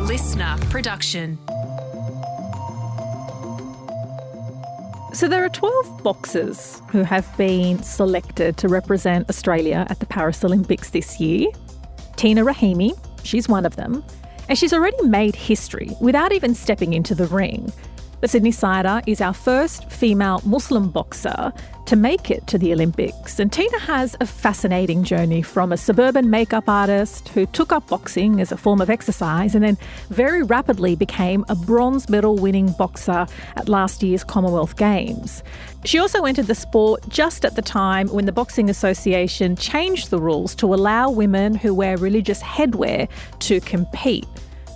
listener production. So there are 12 boxers who have been selected to represent Australia at the Paris Olympics this year. Tina Rahimi, she's one of them, and she's already made history without even stepping into the ring. The Sydney Sider is our first female Muslim boxer to make it to the Olympics. And Tina has a fascinating journey from a suburban makeup artist who took up boxing as a form of exercise and then very rapidly became a bronze medal winning boxer at last year's Commonwealth Games. She also entered the sport just at the time when the Boxing Association changed the rules to allow women who wear religious headwear to compete.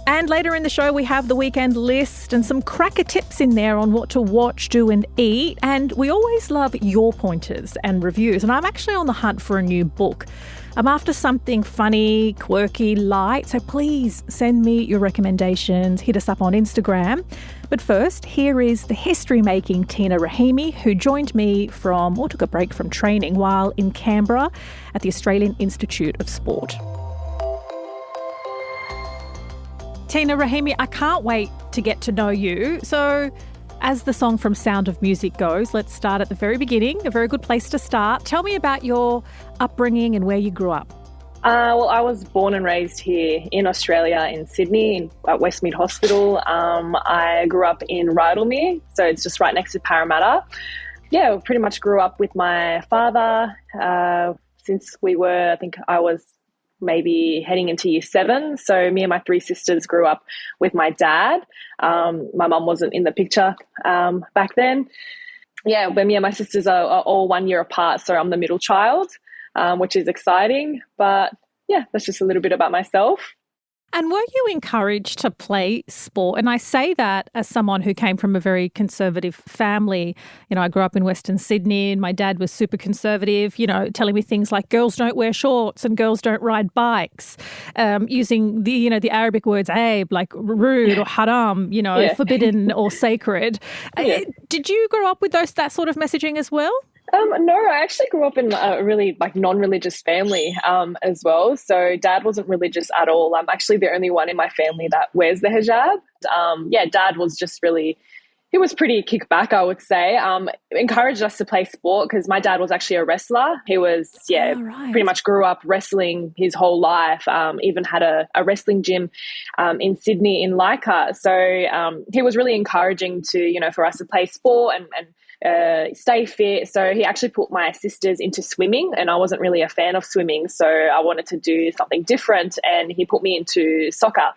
And later in the show, we have the weekend list and some cracker tips in there on what to watch, do and eat. And we always love your pointers and reviews. And I'm actually on the hunt for a new book. I'm after something funny, quirky, light. So please send me your recommendations. Hit us up on Instagram. But first, here is the history-making Tina Rahimi, who joined me took a break from training while in Canberra at the Australian Institute of Sport. Tina Rahimi, I can't wait to get to know you. So, as the song from Sound of Music goes, let's start at the very beginning, a very good place to start. Tell me about your upbringing and where you grew up. Well, I was born and raised here in Australia, in Sydney, at Westmead Hospital. I grew up in Rydalmere, so it's just right next to Parramatta. Yeah, pretty much grew up with my father since I was maybe heading into year 7. So me and my 3 sisters grew up with my dad. My mum wasn't in the picture back then. Yeah, but me and my sisters are all 1 year apart, so I'm the middle child, which is exciting. But yeah, that's just a little bit about myself. And were you encouraged to play sport? And I say that as someone who came from a very conservative family. You know, I grew up in Western Sydney and my dad was super conservative, telling me things like girls don't wear shorts and girls don't ride bikes, using the Arabic words aib, like rude or haram, forbidden or sacred. Yeah. Did you grow up with that sort of messaging as well? No, I actually grew up in a really non-religious family as well. So dad wasn't religious at all. I'm actually the only one in my family that wears the hijab. Dad was he was pretty kick back, I would say. Encouraged us to play sport because my dad was actually a wrestler. He was, pretty much grew up wrestling his whole life, even had a wrestling gym in Sydney in Leichhardt. So he was really encouraging for us to play sport and stay fit. So he actually put my sisters into swimming, and I wasn't really a fan of swimming, so I wanted to do something different, and he put me into soccer.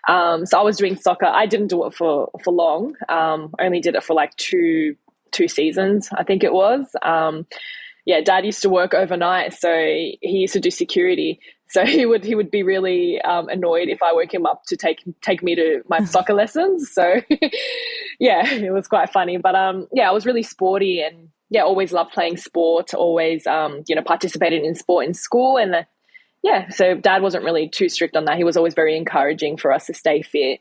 So I was doing soccer. I didn't do it for long. Only did it for two seasons, I think it was. Dad used to work overnight, so he used to do security. So he would be really annoyed if I woke him up to take me to my soccer lessons. So it was quite funny. But I was really sporty and always loved playing sport. Always participated in sport in school, and so Dad wasn't really too strict on that. He was always very encouraging for us to stay fit.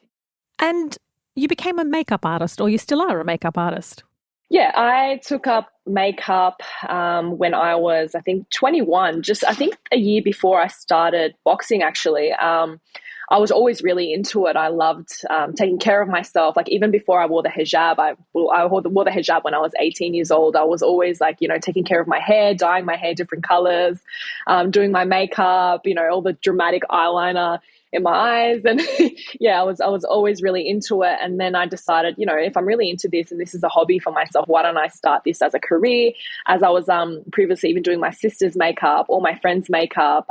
And you became a makeup artist, or you still are a makeup artist? Yeah, I took up makeup when I was, 21, a year before I started boxing, actually. I was always really into it. I loved taking care of myself. Even before I wore the hijab, I wore the hijab when I was 18 years old. I was always taking care of my hair, dyeing my hair different colors, doing my makeup, all the dramatic eyeliner in my eyes. And I was always really into it. And then I decided, if I'm really into this and this is a hobby for myself, why don't I start this as a career? As I was previously even doing my sister's makeup or my friend's makeup.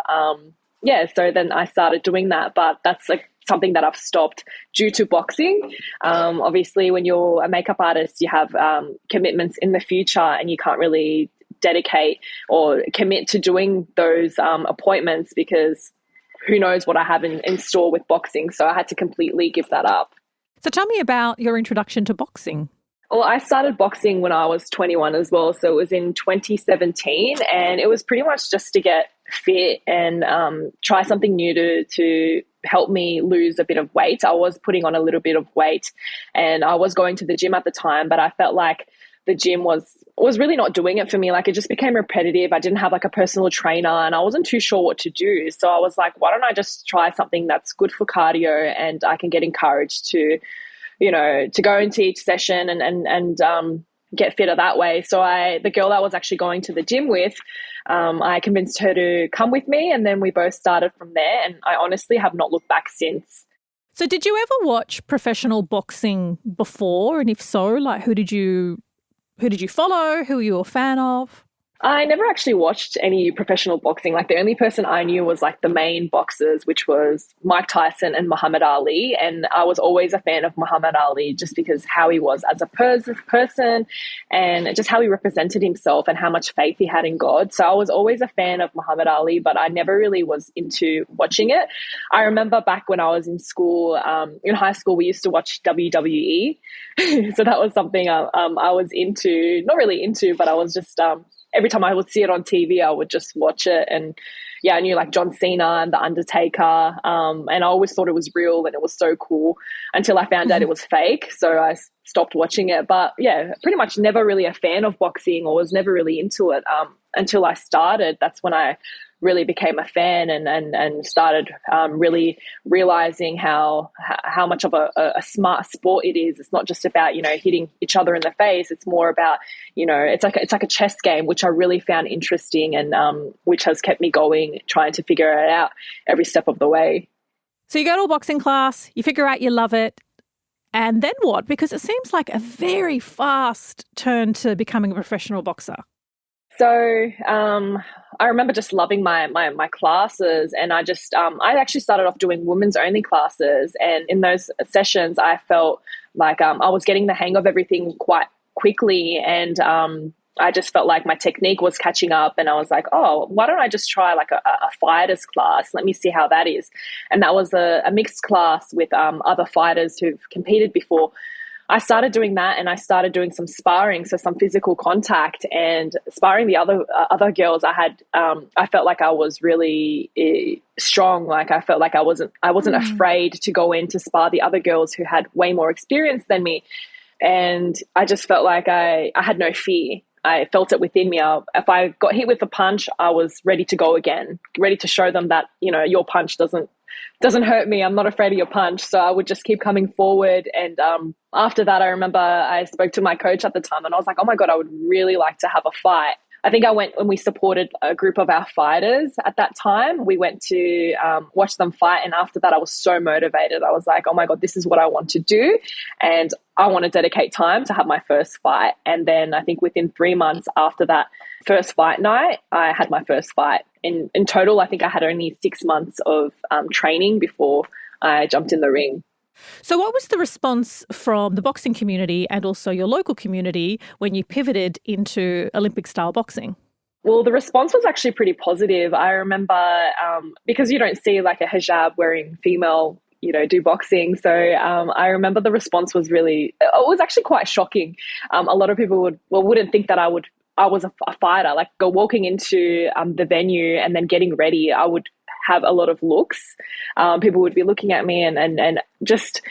So then I started doing that, but that's something that I've stopped due to boxing. Obviously, when you're a makeup artist, you have commitments in the future and you can't really dedicate or commit to doing those appointments because who knows what I have in store with boxing. So I had to completely give that up. So tell me about your introduction to boxing. Well, I started boxing when I was 21 as well. So it was in 2017 and it was pretty much just to get fit and try something new to help me lose a bit of weight. I was putting on a little bit of weight and I was going to the gym at the time, but I felt like the gym was really not doing it for me. Like, it just became repetitive. I didn't have like a personal trainer and I wasn't too sure what to do. So I was like, why don't I just try something that's good for cardio and I can get encouraged to, to go into each session and get fitter that way. So the girl that I was actually going to the gym with, I convinced her to come with me, and then we both started from there. And I honestly have not looked back since. So did you ever watch professional boxing before? And if so, like who did you follow? Who were you a fan of? I never actually watched any professional boxing. Like, the only person I knew was like the main boxers, which was Mike Tyson and Muhammad Ali. And I was always a fan of Muhammad Ali just because how he was as a person and just how he represented himself and how much faith he had in God. So I was always a fan of Muhammad Ali, but I never really was into watching it. I remember back when I was in school, in high school, we used to watch WWE. So that was something I was into, not really into, but I was just... every time I would see it on TV, I would just watch it. And yeah, I knew like John Cena and The Undertaker. And I always thought it was real and it was so cool until I found out it was fake. So I stopped watching it. But yeah, pretty much never really a fan of boxing or was never really into it until I started. That's when I really became a fan and started really realizing how much of a smart sport it is. It's not just about, hitting each other in the face. It's more about, it's like a chess game, which I really found interesting and which has kept me going, trying to figure it out every step of the way. So you go to a boxing class, you figure out you love it, and then what? Because it seems like a very fast turn to becoming a professional boxer. So I remember just loving my classes, and I actually started off doing women's only classes, and in those sessions I felt like I was getting the hang of everything quite quickly, and I just felt like my technique was catching up, and I was like, oh, why don't I just try like a fighters class? Let me see how that is. And that was a mixed class with other fighters who've competed before. I started doing that, and I started doing some sparring, so some physical contact, and sparring the other girls. I felt like I was really strong. Like, I felt like I wasn't afraid to go in to spar the other girls who had way more experience than me, and I just felt like I had no fear. I felt it within me. If I got hit with a punch, I was ready to go again, ready to show them that your punch doesn't hurt me. I'm not afraid of your punch. So I would just keep coming forward. And after that, I remember I spoke to my coach at the time, and I was like, oh my God, I would really like to have a fight. I think I went when we supported a group of our fighters at that time. We went to watch them fight. And after that, I was so motivated. I was like, oh my God, this is what I want to do. And I want to dedicate time to have my first fight. And then I think within 3 months after that first fight night, I had my first fight. In total, I think I had only 6 months of training before I jumped in the ring. So what was the response from the boxing community and also your local community when you pivoted into Olympic-style boxing? Well, the response was actually pretty positive. I remember because you don't see like a hijab wearing female, do boxing. So I remember the response was it was actually quite shocking. A lot of people wouldn't think that I was a fighter. Like, walking into the venue and then getting ready, I would have a lot of looks. People would be looking at me and just,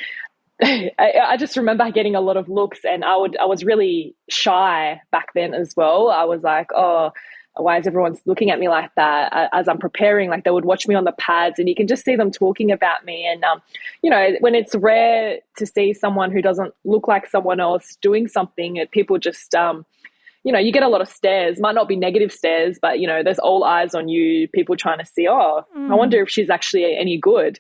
I just remember getting a lot of looks, and I was really shy back then as well. I was like, oh, why is everyone looking at me like that? As I'm preparing, like, they would watch me on the pads, and you can just see them talking about me. And, when it's rare to see someone who doesn't look like someone else doing something, people just, you get a lot of stares. Might not be negative stares, but, there's all eyes on you, people trying to see, I wonder if she's actually any good.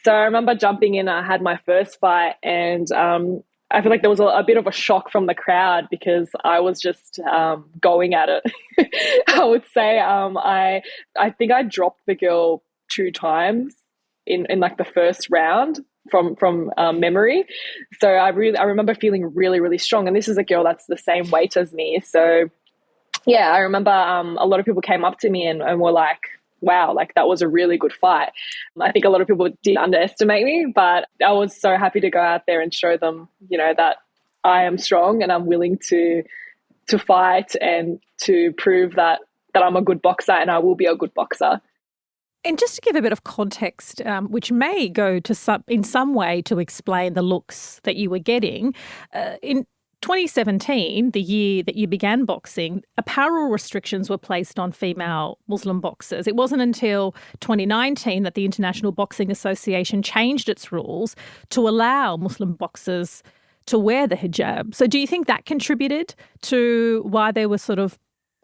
So I remember jumping in, I had my first fight, and I feel like there was a bit of a shock from the crowd because I was just going at it. I would say I think I dropped the girl 2 times in like the first round from memory. So I remember feeling really, really strong. And this is a girl that's the same weight as me. So yeah, I remember a lot of people came up to me and were like, wow, like, that was a really good fight. I think a lot of people did underestimate me, but I was so happy to go out there and show them, that I am strong and I'm willing to fight and to prove that I'm a good boxer, and I will be a good boxer. And just to give a bit of context, which may go in some way to explain the looks that you were getting, in 2017, the year that you began boxing, apparel restrictions were placed on female Muslim boxers. It wasn't until 2019 that the International Boxing Association changed its rules to allow Muslim boxers to wear the hijab. So do you think that contributed to why there were sort of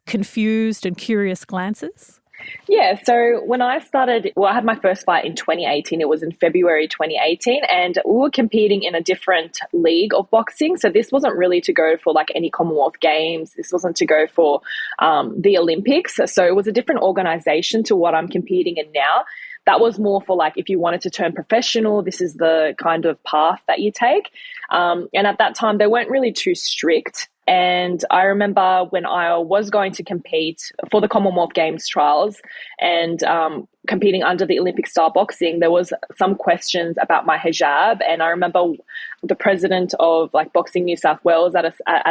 confused and curious glances? Yeah, so when I started, I had my first fight in 2018. It was in February 2018, and we were competing in a different league of boxing. So this wasn't really to go for like any Commonwealth Games. This wasn't to go for the Olympics. So it was a different organization to what I'm competing in now. That was more for like if you wanted to turn professional, this is the kind of path that you take. And at that time, they weren't really too strict. And I remember when I was going to compete for the Commonwealth Games trials and competing under the Olympic style boxing, there was some questions about my hijab. And I remember the president of like Boxing New South Wales at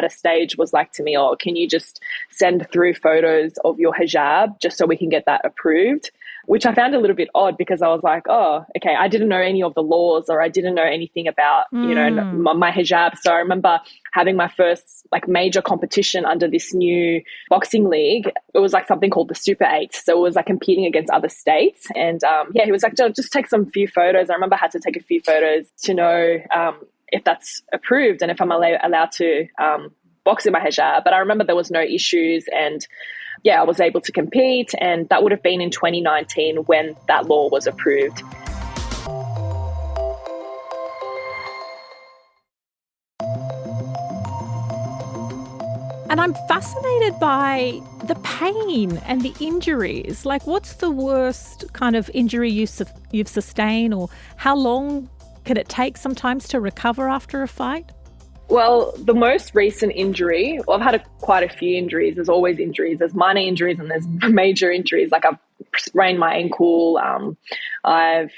a stage was like to me, "Oh, can you just send through photos of your hijab just so we can get that approved?" Which I found a little bit odd because I was like, oh, okay, I didn't know any of the laws or I didn't know anything about, my hijab. So I remember having my first like major competition under this new boxing league. It was like something called the Super 8. So it was like competing against other states. And he was like, just take some few photos. I remember I had to take a few photos to know if that's approved and if I'm allowed to box in my hijab. But I remember there was no issues and I was able to compete, and that would have been in 2019 when that law was approved. And I'm fascinated by the pain and the injuries. Like, what's the worst kind of injury you've sustained, or how long can it take sometimes to recover after a fight? Well, the most recent injury, I've had quite a few injuries. There's always injuries. There's minor injuries and there's major injuries. Like I've sprained my ankle. I've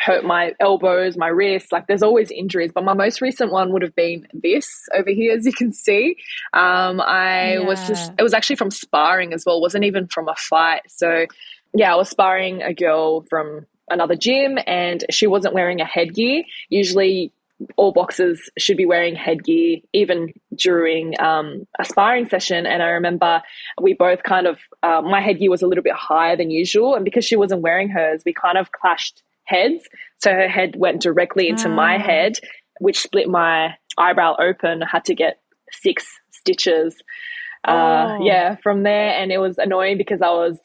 hurt my elbows, my wrists. Like there's always injuries. But my most recent one would have been this over here, as you can see. It was actually from sparring as well. It wasn't even from a fight. So I was sparring a girl from another gym and she wasn't wearing a headgear. Usually all boxers should be wearing headgear even during a sparring session. And I remember we both kind of, my headgear was a little bit higher than usual. And because she wasn't wearing hers, we kind of clashed heads. So her head went directly into my head, which split my eyebrow open. I had to get 6 stitches. From there. And it was annoying because I was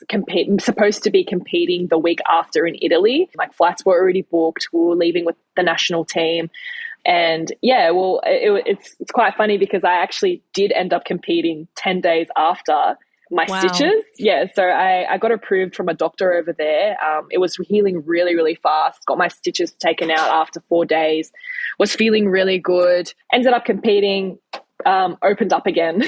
supposed to be competing the week after in Italy. Like flights were already booked. We were leaving with the national team. And it's quite funny because I actually did end up competing 10 days after my stitches. Yeah, so I got approved from a doctor over there. It was healing really, really fast. Got my stitches taken out after 4 days. Was feeling really good. Ended up competing. Opened up again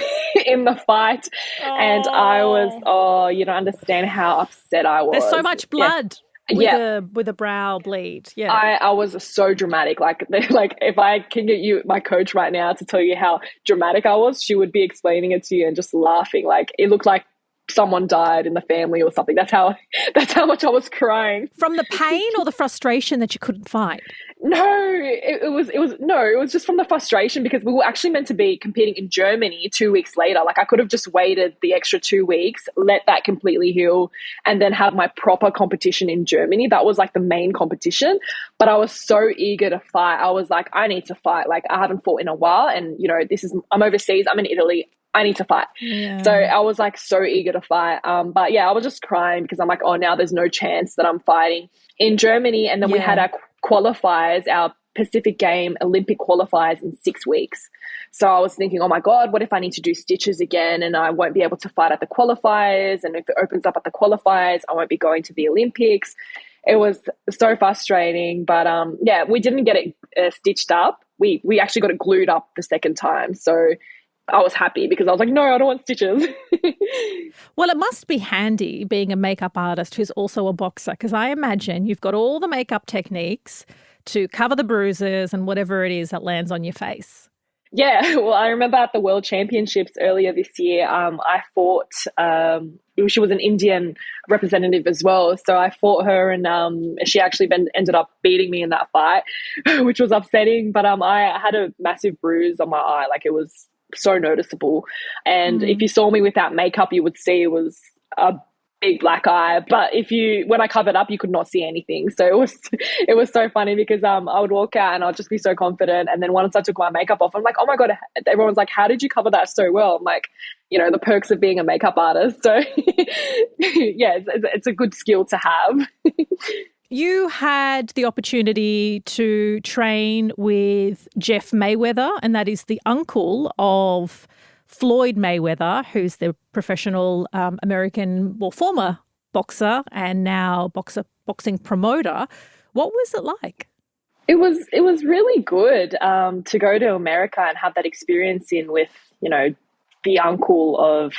in the fight. And I was, you don't understand how upset I was. There's so much blood. With a brow bleed. Yeah. I was so dramatic. Like if I can get you my coach right now to tell you how dramatic I was, she would be explaining it to you and just laughing. Like it looked like someone died in the family or something. That's how much I was crying. From the pain or the frustration that you couldn't fight? No, it was just from the frustration because we were actually meant to be competing in Germany 2 weeks later. Like I could have just waited the extra 2 weeks, let that completely heal, and then have my proper competition in Germany. That was like the main competition. But I was so eager to fight. I was like, I need to fight. Like I haven't fought in a while, and I'm overseas. I'm in Italy. I need to fight. Yeah. So I was like so eager to fight. But I was just crying because I'm like, oh, now there's no chance that I'm fighting in Germany. And then we had our qualifiers, our Pacific Game Olympic qualifiers in 6 weeks. So I was thinking, oh my God, what if I need to do stitches again and I won't be able to fight at the qualifiers? And if it opens up at the qualifiers, I won't be going to the Olympics. It was so frustrating. But we didn't get it stitched up. We actually got it glued up the second time. So I was happy because I was like, no, I don't want stitches. Well, it must be handy being a makeup artist who's also a boxer, because I imagine you've got all the makeup techniques to cover the bruises and whatever it is that lands on your face. Yeah, well, I remember at the World Championships earlier this year, I fought she was an Indian representative as well. So I fought her, and she actually ended up beating me in that fight, which was upsetting. But I had a massive bruise on my eye. Like, it was so noticeable. And if you saw me without makeup, you would see it was a big black eye. But when I covered up, you could not see anything. So it was so funny because I would walk out and I'd just be so confident, and then once I took my makeup off, I'm like, oh my god, everyone's like, how did you cover that so well? I'm like, the perks of being a makeup artist. So yeah, it's a good skill to have. You had the opportunity to train with Jeff Mayweather, and that is the uncle of Floyd Mayweather, who's the professional American, former boxer and now boxing promoter. What was it like? It was really good to go to America and have that experience with, the uncle of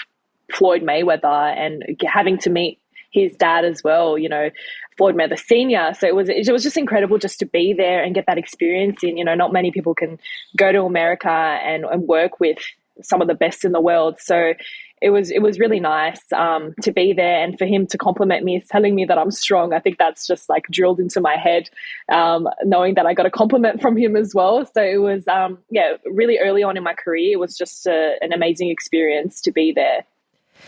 Floyd Mayweather, and having to meet his dad as well, Floyd Mayweather Sr. So it was just incredible just to be there and get that experience in. Not many people can go to America and work with some of the best in the world. So it was really nice to be there, and for him to compliment me, telling me that I'm strong. I think that's just like drilled into my head, knowing that I got a compliment from him as well. So it was, really early on in my career, it was just an amazing experience to be there.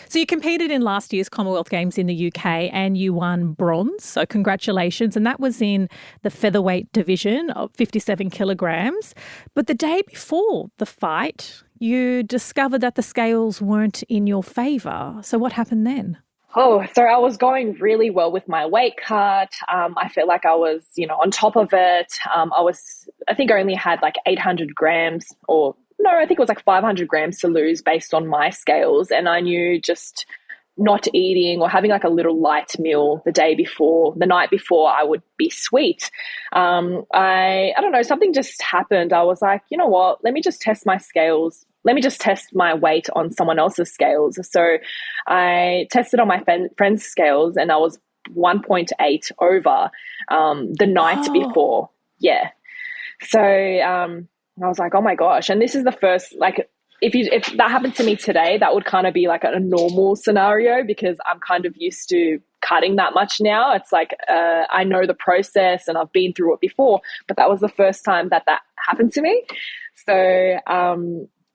So you competed in last year's Commonwealth Games in the UK and you won bronze. So congratulations. And that was in the featherweight division of 57 kilograms. But the day before the fight, you discovered that the scales weren't in your favour. So what happened then? Oh, so I was going really well with my weight cut. I felt like I was, on top of it. I think I only had like 800 grams no, I think it was like 500 grams to lose based on my scales. And I knew just not eating or having like a little light meal the night before, I would be sweet. I don't know, something just happened. I was like, you know what, let me just test my scales. Let me just test my weight on someone else's scales. So I tested on my friend's scales, and I was 1.8 over the night before. Yeah. So, I was like, oh my gosh. And this is the first, like, if that happened to me today, that would kind of be like a normal scenario, because I'm kind of used to cutting that much now. It's like, I know the process and I've been through it before, but that was the first time that happened to me. So,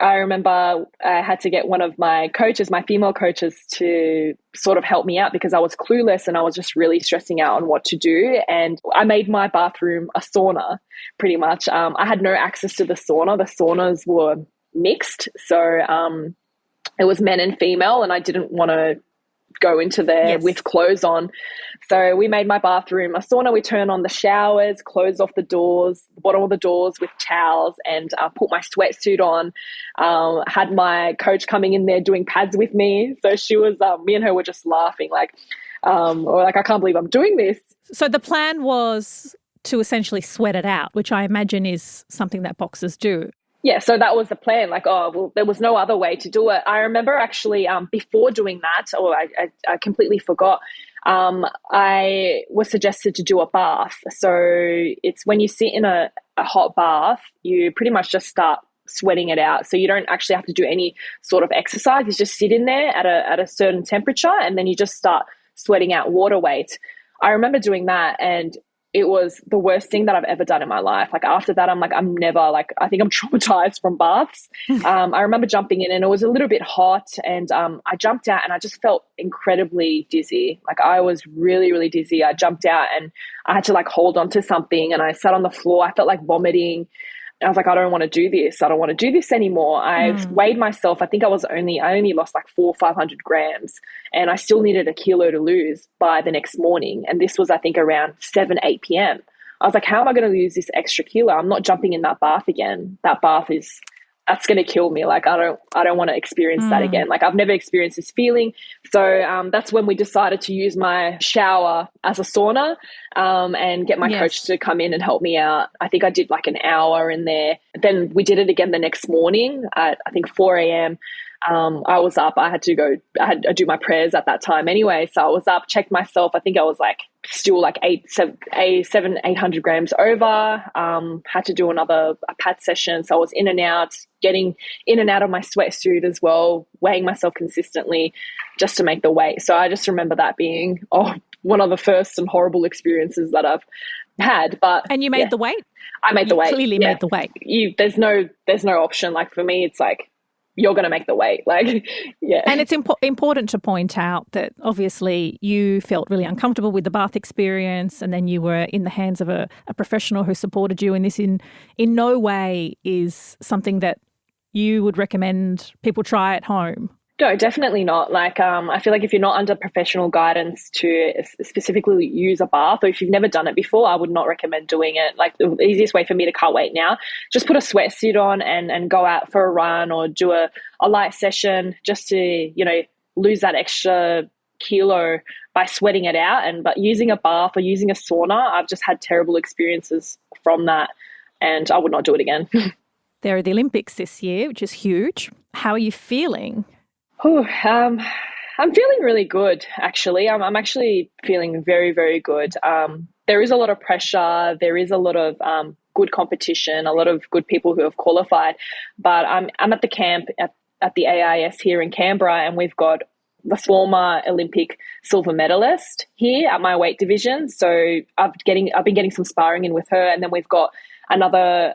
I remember I had to get one of my female coaches, to sort of help me out, because I was clueless and I was just really stressing out on what to do. And I made my bathroom a sauna, pretty much. I had no access to the sauna. The saunas were mixed. So it was men and female, and I didn't want to go into there with clothes on. So we made my bathroom a sauna. We turned on the showers, closed off the bottom of the doors with towels, and put my sweatsuit on. Had my coach coming in there doing pads with me. So she was, me and her were just laughing, like, I can't believe I'm doing this. So the plan was to essentially sweat it out, which I imagine is something that boxers do. Yeah, so that was the plan. Like, there was no other way to do it. I remember actually before doing that, I completely forgot, I was suggested to do a bath. So it's when you sit in a hot bath, you pretty much just start sweating it out. So you don't actually have to do any sort of exercise. You just sit in there at a certain temperature, and then you just start sweating out water weight. I remember doing that, and it was the worst thing that I've ever done in my life. Like, after that, I think I'm traumatized from baths. I remember jumping in, and it was a little bit hot, and I jumped out, and I just felt incredibly dizzy. Like, I was really, really dizzy. I jumped out, and I had to like hold on to something, and I sat on the floor. I felt like vomiting. I was like, I don't want to do this. I don't want to do this anymore. I weighed myself. I think I only lost like 400 or 500 grams, and I still needed a kilo to lose by the next morning. And this was, I think, around 7, 8 p.m. I was like, how am I going to lose this extra kilo? I'm not jumping in that bath again. That's going to kill me. Like, I don't want to experience that again. Like, I've never experienced this feeling. So that's when we decided to use my shower as a sauna, and get my coach to come in and help me out. I think I did like an hour in there. Then we did it again the next morning at, I think, 4 a.m. I was up. I had to do my prayers at that time anyway. So I was up, checked myself. I think I was like still like 800 grams over. Had to do a pad session. So I was in and out, getting in and out of my sweatsuit as well, weighing myself consistently just to make the weight. So I just remember that being one of the first and horrible experiences that I've had. And you made the weight? I made the weight. Clearly made the weight. There's no option. Like for me, it's like, you're going to make the weight. Like, yeah. And it's important to point out that obviously you felt really uncomfortable with the bath experience, and then you were in the hands of a professional who supported you. And this in no way is something that you would recommend people try at home. No, definitely not. Like, I feel like if you're not under professional guidance to specifically use a bath, or if you've never done it before, I would not recommend doing it. Like the easiest way for me to cut weight now, just put a sweatsuit on and go out for a run or do a light session just to, lose that extra kilo by sweating it out. But using a bath or using a sauna, I've just had terrible experiences from that, and I would not do it again. There are the Olympics this year, which is huge. How are you feeling? I'm feeling really good, actually. I'm actually feeling very, very good. There is a lot of pressure. There is a lot of good competition, a lot of good people who have qualified. But I'm at the camp at the AIS here in Canberra, and we've got the former Olympic silver medalist here at my weight division. So I've been getting some sparring in with her, and then we've got another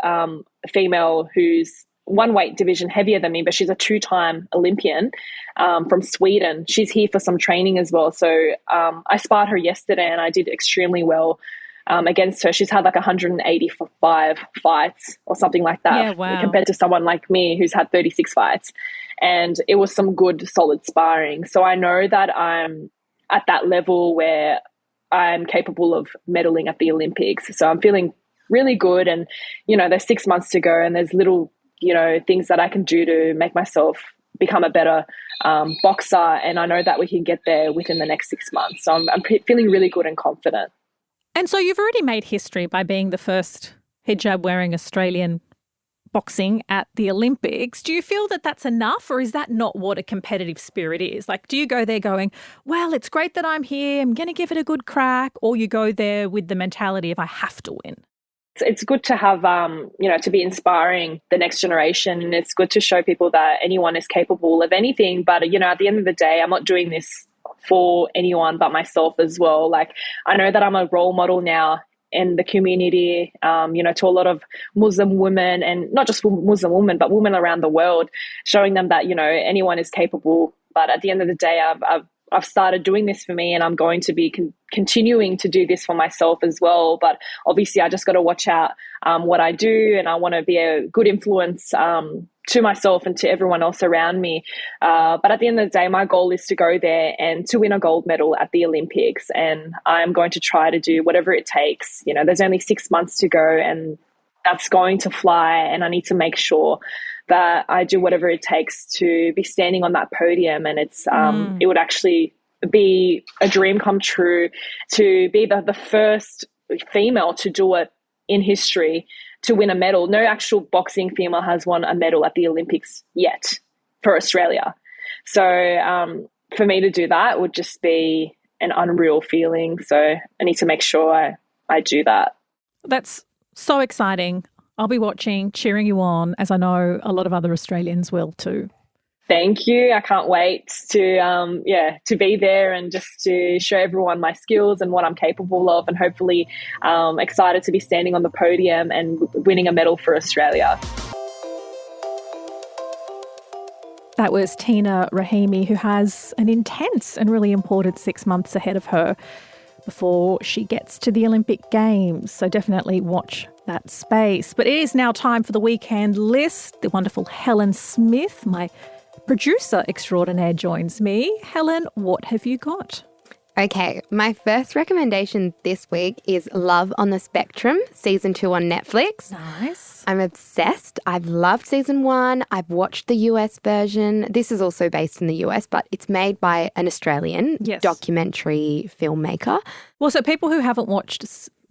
female who's one weight division heavier than me, but she's a 2-time Olympian from Sweden. She's here for some training as well. So I sparred her yesterday and I did extremely well against her. She's had like 185 fights or something like that, compared to someone like me who's had 36 fights. And it was some good, solid sparring. So I know that I'm at that level where I'm capable of medaling at the Olympics. So I'm feeling really good. And, there's 6 months to go, and there's little things that I can do to make myself become a better boxer. And I know that we can get there within the next 6 months. So I'm feeling really good and confident. And so you've already made history by being the first hijab-wearing Australian boxing at the Olympics. Do you feel that that's enough, or is that not what a competitive spirit is? Like, do you go there going, well, it's great that I'm here, I'm going to give it a good crack, or you go there with the mentality of I have to win? It's good to have, to be inspiring the next generation, and it's good to show people that anyone is capable of anything. But, at the end of the day, I'm not doing this for anyone but myself as well. Like, I know that I'm a role model now in the community, to a lot of Muslim women, and not just Muslim women, but women around the world, showing them that, anyone is capable. But at the end of the day, I've started doing this for me, and I'm going to be continuing to do this for myself as well. But obviously I just got to watch out what I do, and I want to be a good influence to myself and to everyone else around me. But at the end of the day, my goal is to go there and to win a gold medal at the Olympics. And I'm going to try to do whatever it takes. There's only 6 months to go, and that's going to fly. And I need to make sure that I do whatever it takes to be standing on that podium. And it's it would actually be a dream come true to be the first female to do it in history, to win a medal. No actual boxing female has won a medal at the Olympics yet for Australia. So for me to do that would just be an unreal feeling. So I need to make sure I do that. That's so exciting. I'll be watching, cheering you on, as I know a lot of other Australians will too. Thank you. I can't wait to be there and just to show everyone my skills and what I'm capable of, and hopefully excited to be standing on the podium and winning a medal for Australia. That was Tina Rahimi, who has an intense and really important 6 months ahead of her before she gets to the Olympic Games. So definitely watch that space. But it is now time for the weekend list. The wonderful Helen Smith, my producer extraordinaire, joins me. Helen, what have you got? Okay, my first recommendation this week is Love on the Spectrum, Season 2 on Netflix. Nice. I'm obsessed. I've loved Season 1. I've watched the US version. This is also based in the US, but it's made by an Australian documentary filmmaker. Well, so people who haven't watched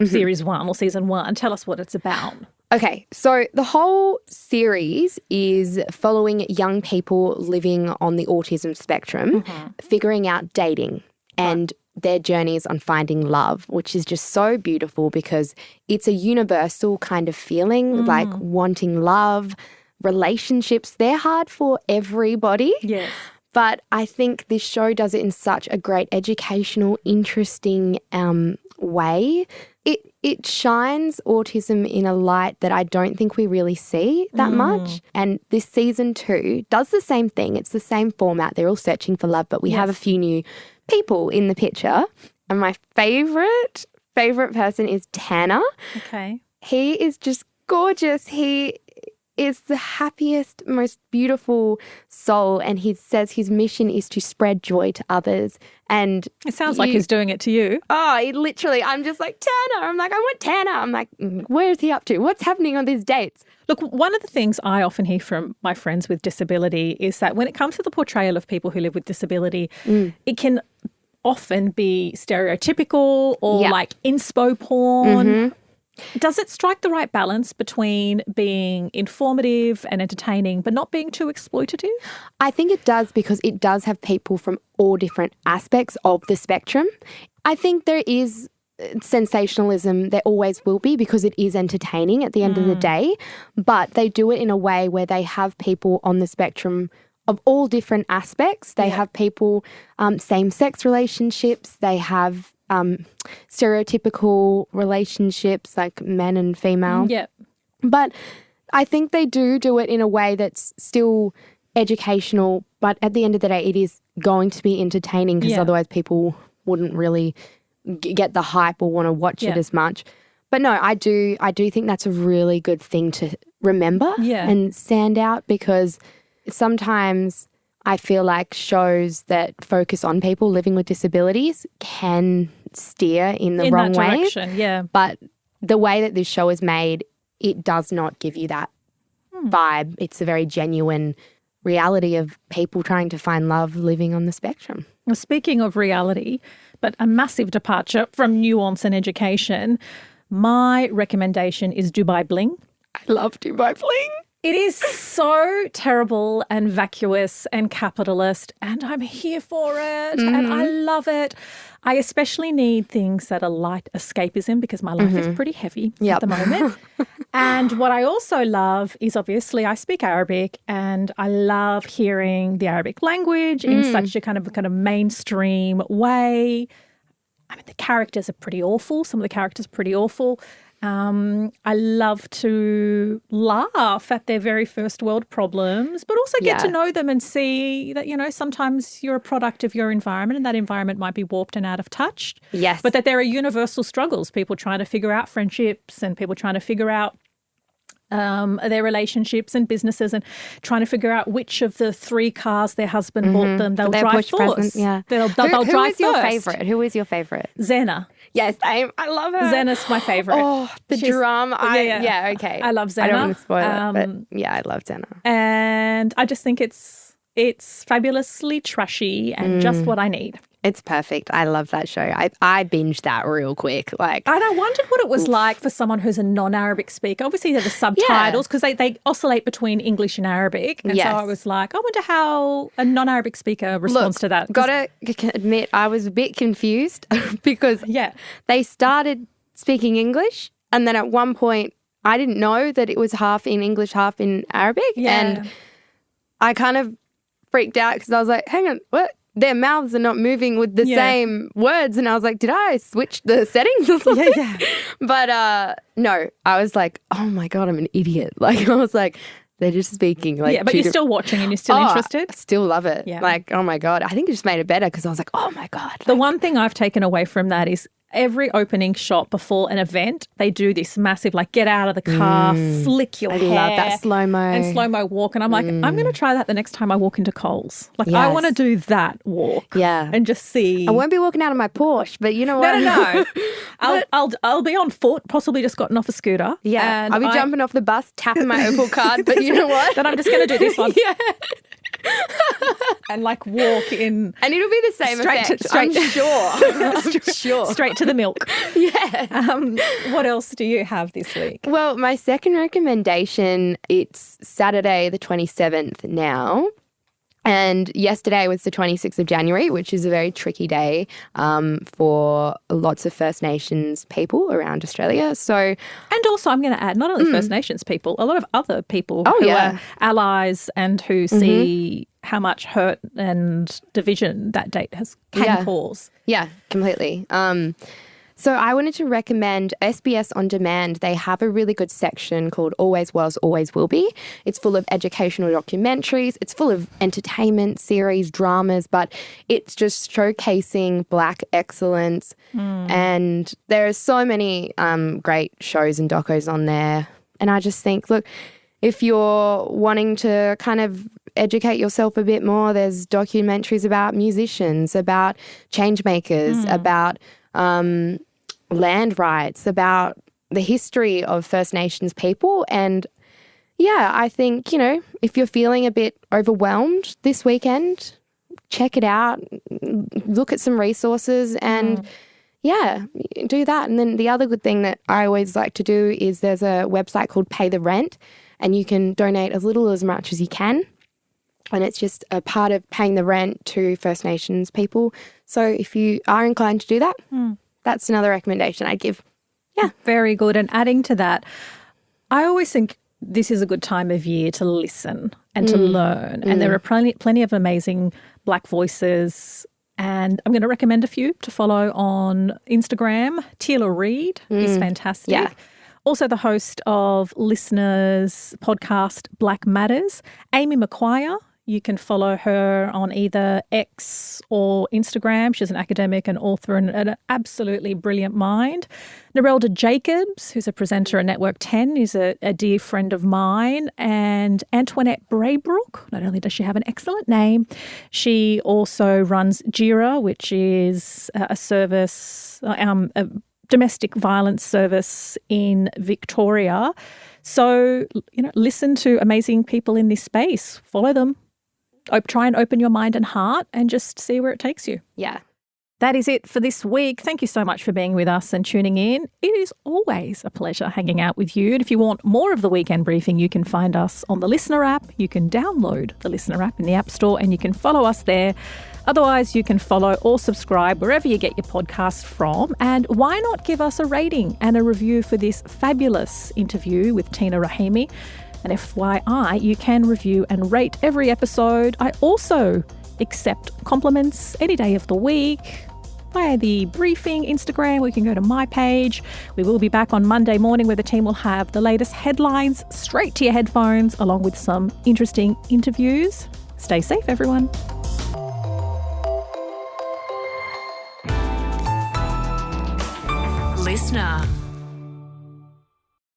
Series 1 or Season 1, tell us what it's about. Okay, so the whole series is following young people living on the autism spectrum, figuring out dating and their journeys on finding love, which is just so beautiful because it's a universal kind of feeling, like wanting love, relationships. They're hard for everybody. Yes. But I think this show does it in such a great educational, interesting way. It shines autism in a light that I don't think we really see that much. And this season 2 does the same thing. It's the same format. They're all searching for love, but we have a few new people in the picture. And my favorite person is Tanner. Okay. He is just gorgeous. He is the happiest, most beautiful soul, and he says his mission is to spread joy to others. And it sounds like he's doing it to you. Oh, he literally, I'm just like, Tanner. I'm like, I want Tanner. I'm like, where is he up to? What's happening on these dates? Look, one of the things I often hear from my friends with disability is that when it comes to the portrayal of people who live with disability, it can often be stereotypical or like inspo porn. Does it strike the right balance between being informative and entertaining but not being too exploitative? I think it does, because it does have people from all different aspects of the spectrum. I think there is sensationalism, there always will be, because it is entertaining at the end of the day, but they do it in a way where they have people on the spectrum of all different aspects. They have people, same-sex relationships, they have stereotypical relationships like men and female. Yep. But I think they do it in a way that's still educational, but at the end of the day it is going to be entertaining, because otherwise people wouldn't really get the hype or want to watch it as much. But no, I do think that's a really good thing to remember and stand out, because sometimes I feel like shows that focus on people living with disabilities can steer in the wrong way. But the way that this show is made, it does not give you that vibe. It's a very genuine reality of people trying to find love living on the spectrum. Well, speaking of reality, but a massive departure from nuance and education, my recommendation is Dubai Bling. I love Dubai Bling. It is so terrible and vacuous and capitalist, and I'm here for it and I love it. I especially need things that are light escapism, because my life is pretty heavy at the moment. And what I also love is, obviously I speak Arabic, and I love hearing the Arabic language in such a kind of mainstream way. I mean, the characters are pretty awful. Some of the characters are pretty awful. I love to laugh at their very first world problems, but also get to know them and see that, you know, sometimes you're a product of your environment and that environment might be warped and out of touch. Yes. But that there are universal struggles, people trying to figure out friendships and people trying to figure out their relationships and businesses, and trying to figure out which of the 3 cars their husband bought them they'll drive first. They'll drive Who is your first. favourite? Who is your favourite? Zena. Yes, I love her. Zena's my favourite. Oh, the drama. Okay. I love Zena. I don't want to spoil it, but yeah, I love Zena. And I just think it's fabulously trashy and just what I need. It's perfect. I love that show. I binged that real quick. And I wondered what it was like for someone who's a non-Arabic speaker. Obviously, there are the subtitles because they oscillate between English and Arabic. And so I was like, I wonder how a non-Arabic speaker responds to that. Got to admit, I was a bit confused because they started speaking English, and then at one point I didn't know that it was half in English, half in Arabic. And I kind of freaked out because I was like, hang on, what? Their mouths are not moving with the same words. And I was like, did I switch the settings or something? But no, I was like, oh my God, I'm an idiot. I was like, they're just speaking. But you're still watching and you're still interested? I still love it. Yeah. Oh my God. I think it just made it better because I was like, oh my God. The one thing I've taken away from that is every opening shot before an event, they do this massive, get out of the car, flick your hair. I love that slow-mo. And slow-mo walk. And I'm like, I'm going to try that the next time I walk into Coles. I want to do that walk. Yeah. And just see. I won't be walking out of my Porsche, but you know what? No. I'll be on foot, possibly just gotten off a scooter. Yeah. And I'll be jumping off the bus, tapping my Opal card, but you know what? Then I'm just going to do this one. and like walk in. And it'll be the same effect, I'm sure. I'm sure. Straight to the milk. Yeah. What else do you have this week? Well, my second recommendation, it's Saturday the 27th now. And yesterday was the 26th of January, which is a very tricky day for lots of First Nations people around Australia. So, and also I'm going to add, not only First Nations people, a lot of other people who are allies and who see how much hurt and division that date can cause. Yeah, completely. So I wanted to recommend SBS On Demand. They have a really good section called Always Was, Always Will Be. It's full of educational documentaries. It's full of entertainment series, dramas, but it's just showcasing Black excellence. And there are so many great shows and docos on there. And I just think, look, if you're wanting to kind of educate yourself a bit more, there's documentaries about musicians, about change makers, about land rights, about the history of First Nations people. And yeah, I think, you know, if you're feeling a bit overwhelmed this weekend, check it out, look at some resources and do that. And then the other good thing that I always like to do is there's a website called Pay the Rent, and you can donate as little or as much as you can. And it's just a part of paying the rent to First Nations people. So if you are inclined to do that, that's another recommendation I'd give. Yeah. Very good. And adding to that, I always think this is a good time of year to listen and to learn. And there are plenty of amazing Black voices. And I'm going to recommend a few to follow on Instagram. Tila Reid is fantastic. Yeah. Also the host of Listeners podcast Black Matters, Amy McQuire. You can follow her on either X or Instagram. She's an academic and author and an absolutely brilliant mind. Narelda Jacobs, who's a presenter at Network 10, is a dear friend of mine. And Antoinette Braybrook, not only does she have an excellent name, she also runs JIRA, which is a service, a domestic violence service in Victoria. So, you know, listen to amazing people in this space. Follow them. Try and open your mind and heart and just see where it takes you. Yeah. That is it for this week. Thank you so much for being with us and tuning in. It is always a pleasure hanging out with you. And if you want more of the Weekend Briefing, you can find us on the Listener app. You can download the Listener app in the App Store and you can follow us there. Otherwise, you can follow or subscribe wherever you get your podcast from. And why not give us a rating and a review for this fabulous interview with Tina Rahimi? And FYI, you can review and rate every episode. I also accept compliments any day of the week via the briefing Instagram, or you can go to my page. We will be back on Monday morning where the team will have the latest headlines straight to your headphones, along with some interesting interviews. Stay safe, everyone. Listener.